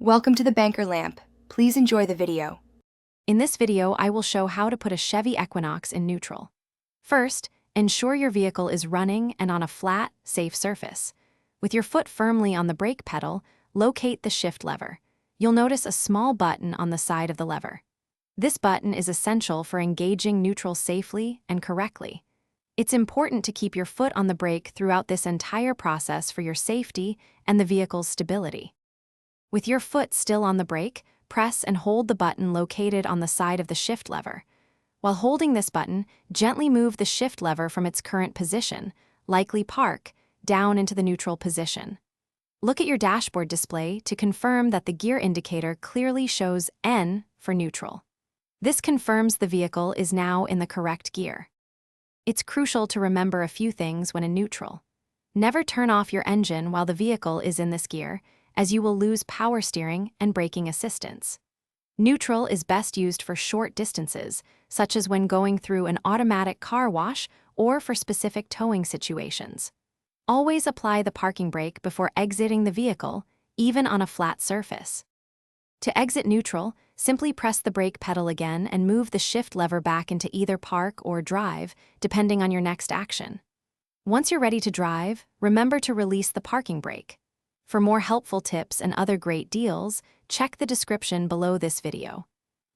Welcome to the Banker Lamp. Please enjoy the video. In this video, I will show how to put a Chevy Equinox in neutral. First, ensure your vehicle is running and on a flat, safe surface. With your foot firmly on the brake pedal, locate the shift lever. You'll notice a small button on the side of the lever. This button is essential for engaging neutral safely and correctly. It's important to keep your foot on the brake throughout this entire process for your safety and the vehicle's stability. With your foot still on the brake, press and hold the button located on the side of the shift lever. While holding this button, gently move the shift lever from its current position, likely park, down into the neutral position. Look at your dashboard display to confirm that the gear indicator clearly shows N for neutral. This confirms the vehicle is now in the correct gear. It's crucial to remember a few things when in neutral. Never turn off your engine while the vehicle is in this gear, as you will lose power steering and braking assistance. Neutral is best used for short distances, such as when going through an automatic car wash or for specific towing situations. Always apply the parking brake before exiting the vehicle, even on a flat surface. To exit neutral, simply press the brake pedal again and move the shift lever back into either park or drive, depending on your next action. Once you're ready to drive, remember to release the parking brake. For more helpful tips and other great deals, check the description below this video.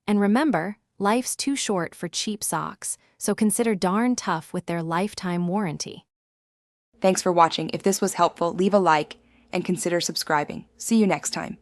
And remember, life's too short for cheap socks, so consider darn tough with their lifetime warranty. Thanks for watching. If this was helpful, leave a like and consider subscribing. See you next time.